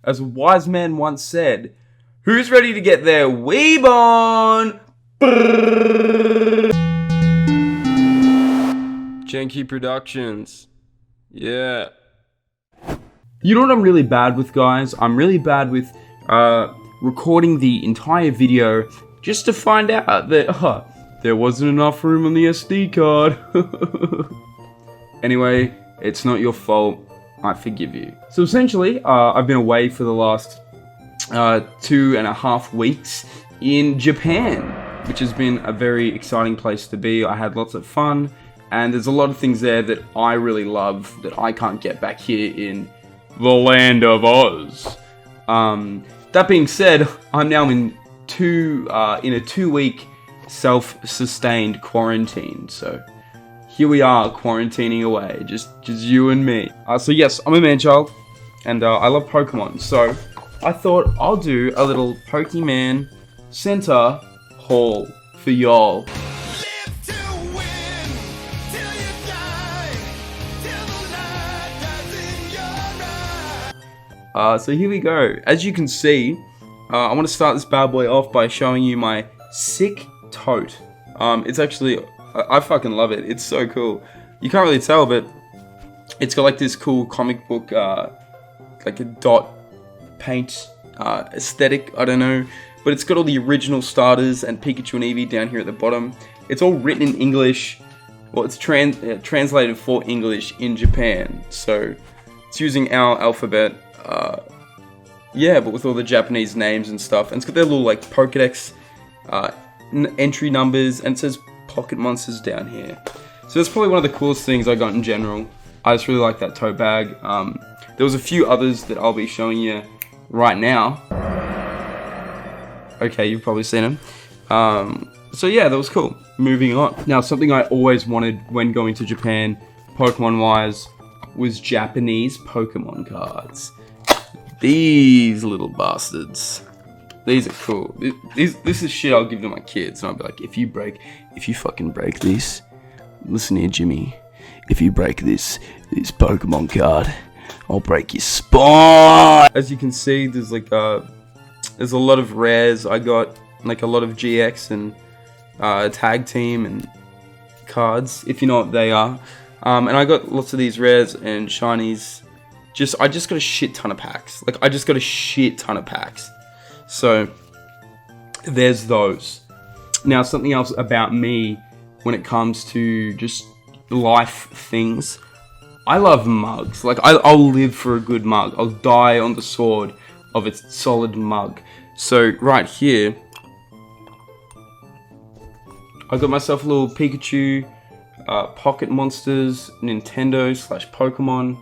As a wise man once said, who's ready to get their weeb on? Janky Productions. Yeah. You know what I'm really bad with, guys? I'm really bad with recording the entire video just to find out that there wasn't enough room on the SD card. Anyway, it's not your fault. I forgive you. So essentially, I've been away for the last 2.5 weeks in Japan, which has been a very exciting place to be. I had lots of fun, and there's a lot of things there that I really love that I can't get back here in the land of Oz. That being said, I'm now in a 2-week self-sustained quarantine, so here we are, quarantining away, just you and me. So yes, I'm a man-child, and I love Pokemon, so I thought I'll do a little Pokemon Center haul for y'all. So here we go. As you can see, I want to start this bad boy off by showing you my sick tote. It's actually, I fucking love it. It's so cool. You can't really tell, but it's got like this cool comic book, like a dot paint aesthetic, I don't know. But it's got all the original starters and Pikachu and Eevee down here at the bottom. It's all written in English. Well, it's translated for English in Japan. So it's using our alphabet. Yeah, but with all the Japanese names and stuff. And it's got their little like Pokédex entry numbers, and it says Pocket Monsters down here. So that's probably one of the coolest things I got in general. I just really like that tote bag. There was a few others that I'll be showing you right now. Okay, you've probably seen them. So yeah, that was cool. Moving on. Now, something I always wanted when going to Japan, Pokemon-wise, was Japanese Pokemon cards. These little bastards. These are cool. This is shit I'll give to my kids, and I'll be like, if you fucking break this, listen here, Jimmy. If you break this Pokemon card, I'll break your spine. As you can see, there's like there's a lot of rares. I got like a lot of GX and tag team and cards, if you know what they are. And I got lots of these rares and shinies. I just got a shit ton of packs. Like, I just got a shit ton of packs. So, there's those. Now, something else about me when it comes to just life things. I love mugs. Like, I'll live for a good mug. I'll die on the sword of a solid mug. So, right here, I got myself a little Pikachu, Pocket Monsters, Nintendo / Pokemon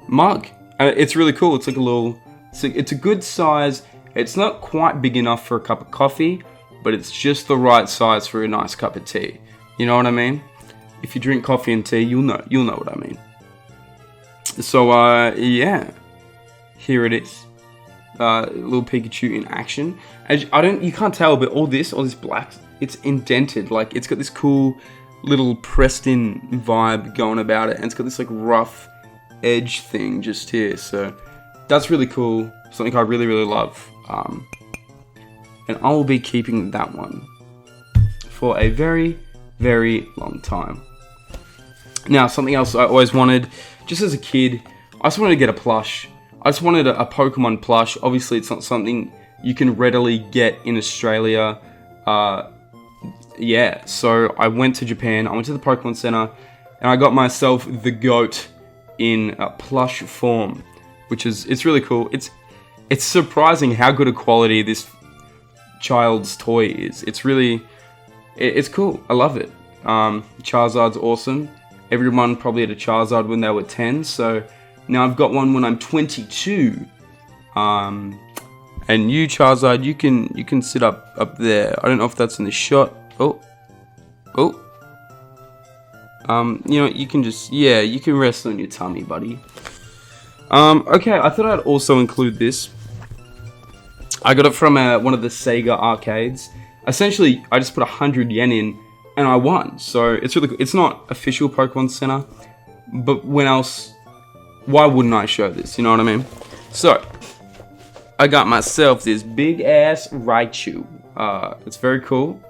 mug. It's really cool. It's like a little, it's a good size. It's not quite big enough for a cup of coffee, but it's just the right size for a nice cup of tea. You know what I mean? If you drink coffee and tea, you'll know what I mean. So yeah, here it is. Little Pikachu in action. As you can't tell, but all this black, it's indented. Like, it's got this cool little pressed in vibe going about it, and it's got this like rough edge thing just here, so that's really cool. Something I really love, and I will be keeping that one for a very long time. Now, something else I always wanted, just as a kid, I just wanted to get a plush. I just wanted a Pokemon plush. Obviously, it's not something you can readily get in Australia. Yeah, so I went to Japan. I went to the Pokemon Center, and I got myself the goat in a plush form, which is, it's really cool. It's surprising how good a quality this child's toy is. It's really, it's cool. I love it. Charizard's awesome. Everyone probably had a Charizard when they were 10, so now I've got one when I'm 22. And you, Charizard, you can sit up there. I don't know if that's in the shot. Oh. You know, you can just, yeah, you can rest on your tummy, buddy. Okay, I thought I'd also include this. I got it from one of the Sega arcades. Essentially, I just put 100 yen in, and I won. So it's really cool. It's not official Pokemon Center, but why wouldn't I show this? You know what I mean? So I got myself this big ass Raichu. It's very cool.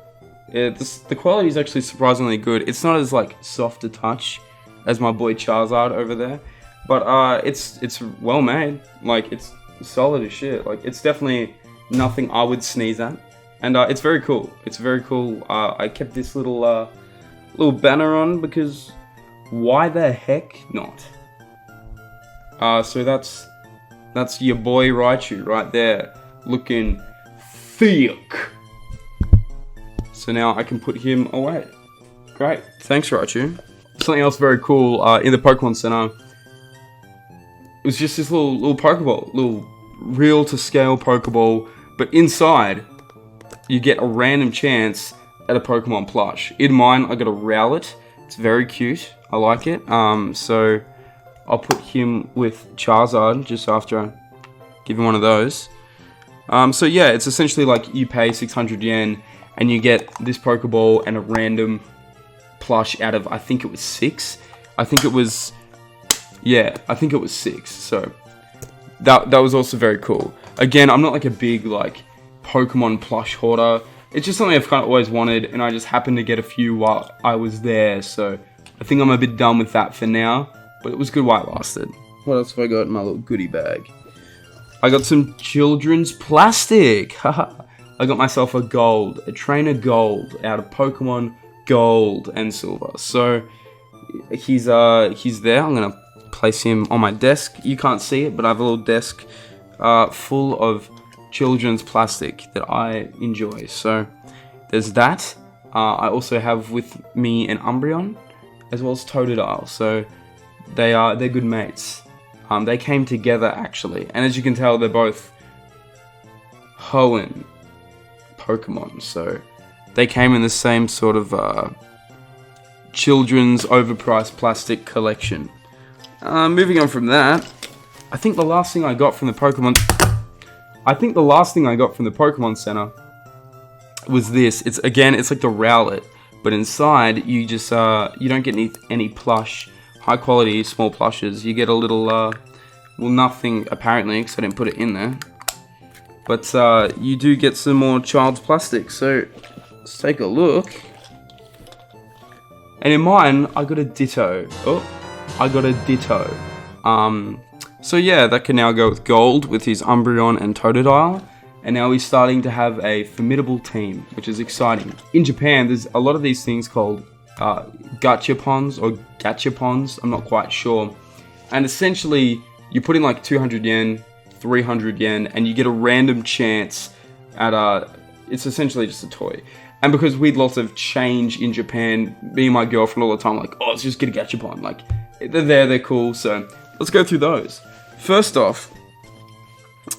The quality is actually surprisingly good. It's not as like soft to touch as my boy Charizard over there, but it's well made. Like it's solid as shit. Like it's definitely nothing I would sneeze at, and it's very cool. It's very cool. I kept this little banner on because why the heck not? So that's your boy Raichu right there, looking thick. So now I can put him away. Great, thanks Raichu. Something else very cool in the Pokemon Center. It was just this little Pokeball, little real to scale Pokeball, but inside you get a random chance at a Pokemon plush. In mine, I got a Rowlet. It's very cute. I like it. So I'll put him with Charizard just after I give him one of those. So yeah, it's essentially like you pay 600 yen and you get this Pokeball and a random plush out of, I think it was 6. I think it was 6. So that was also very cool. Again, I'm not like a big like Pokemon plush hoarder. It's just something I've kind of always wanted, and I just happened to get a few while I was there. So I think I'm a bit done with that for now, but it was good while it lasted. What else have I got in my little goodie bag? I got some children's plastic. I got myself a trainer gold out of Pokemon Gold and Silver. So he's there. I'm gonna place him on my desk. You can't see it, but I have a little desk full of children's plastic that I enjoy. So there's that. I also have with me an Umbreon as well as Totodile. So they're good mates. They came together actually, and as you can tell, they're both Hoenn Pokemon. So they came in the same sort of children's overpriced plastic collection. Moving on from that, I think the last thing I got from the Pokemon Center was this. It's like the Rowlet, but inside you just you don't get any plush, high quality small plushes. You get a little well, nothing apparently, because I didn't put it in there. But you do get some more child's plastic. So let's take a look. And in mine, I got a Ditto. So yeah, that can now go with Gold with his Umbreon and Totodile. And now he's starting to have a formidable team, which is exciting. In Japan, there's a lot of these things called gachapons or gachapons. I'm not quite sure. And essentially, you put in like 200 yen, 300 yen, and you get a random chance at it's essentially just a toy. And because we had lots of change in Japan, me and my girlfriend all the time, like, oh, let's just get a gachapon. Like, they're cool, so let's go through those. First off,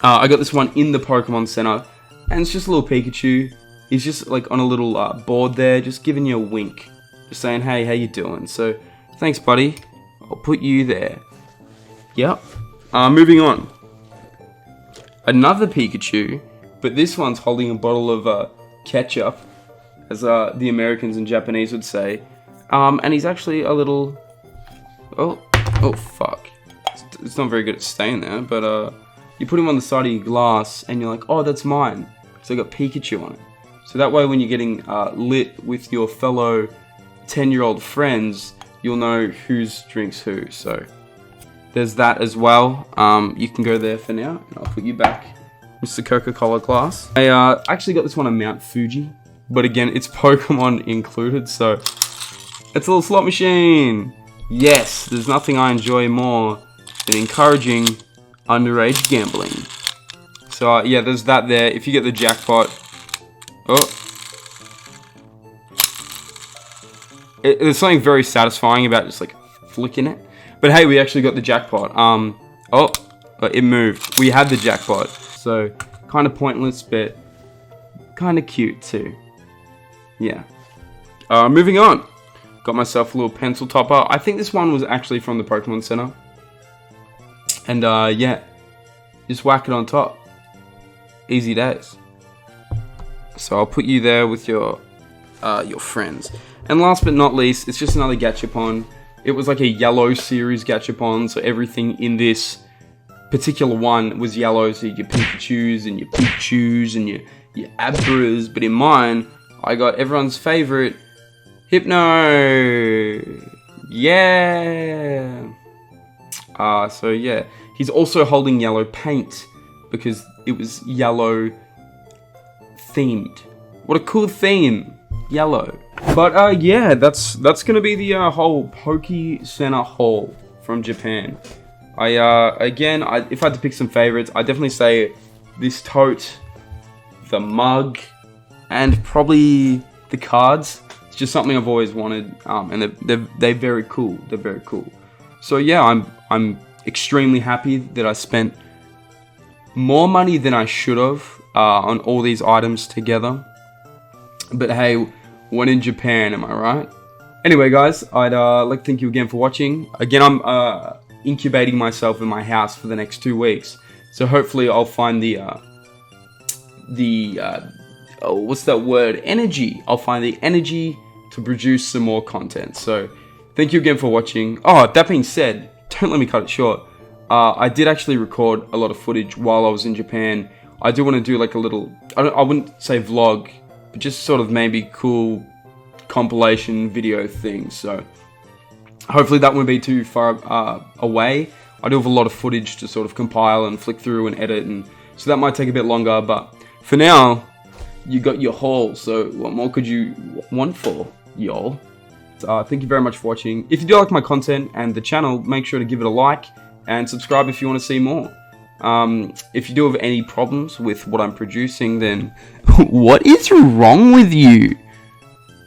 I got this one in the Pokemon Center, and it's just a little Pikachu. He's just like on a little board there, just giving you a wink, just saying, hey, how you doing? So, thanks, buddy. I'll put you there. Yep. Moving on. Another Pikachu, but this one's holding a bottle of ketchup, as the Americans and Japanese would say. And he's actually a little... Oh fuck. It's not very good at staying there, but you put him on the side of your glass, and you're like, oh, that's mine. So I got Pikachu on it. So that way when you're getting lit with your fellow 10-year-old friends, you'll know whose drinks who. So there's that as well. You can go there for now, and I'll put you back, Mr. Coca-Cola glass. I actually got this one on Mount Fuji, but again, it's Pokemon included, so it's a little slot machine. Yes, there's nothing I enjoy more than encouraging underage gambling. So yeah, there's that there. If you get the jackpot, there's something very satisfying about just like flicking it. But hey, we actually got the jackpot. It moved. We had the jackpot. So kind of pointless, but kind of cute too. Yeah. Moving on. Got myself a little pencil topper. I think this one was actually from the Pokemon Center. And yeah, just whack it on top. Easy days. So I'll put you there with your friends. And last but not least, it's just another Gachapon. It was like a yellow series Gachapon, so everything in this particular one was yellow, so your Pikachus and your Pikachus and your Abras. But in mine, I got everyone's favorite, Hypno. Yeah. So yeah, he's also holding yellow paint because it was yellow themed. What a cool theme, yellow. But yeah, that's gonna be the whole Poke Center haul from Japan. If I had to pick some favorites, I'd definitely say this tote, the mug, and probably the cards. It's just something I've always wanted, and they're very cool. They're very cool. So yeah, I'm extremely happy that I spent more money than I should have on all these items together. But hey, when in Japan, am I right? Anyway, guys, I'd like to thank you again for watching. Again, I'm incubating myself in my house for the next 2 weeks, so hopefully I'll find what's that word? Energy. I'll find the energy to produce some more content. So, thank you again for watching. Oh, that being said, don't let me cut it short. I did actually record a lot of footage while I was in Japan. I do want to do like a little, I wouldn't say vlog, but just sort of maybe cool compilation video thing. So hopefully that won't be too far away. I do have a lot of footage to sort of compile and flick through and edit, and so that might take a bit longer. But for now, you got your haul. So what more could you want for, y'all? Thank you very much for watching. If you do like my content and the channel, make sure to give it a like and subscribe if you want to see more. If you do have any problems with what I'm producing, then what is wrong with you?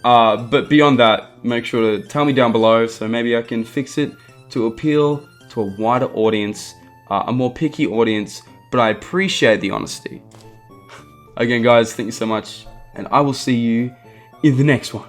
But beyond that, make sure to tell me down below so maybe I can fix it to appeal to a wider audience, a more picky audience, but I appreciate the honesty. Again, guys, thank you so much, and I will see you in the next one.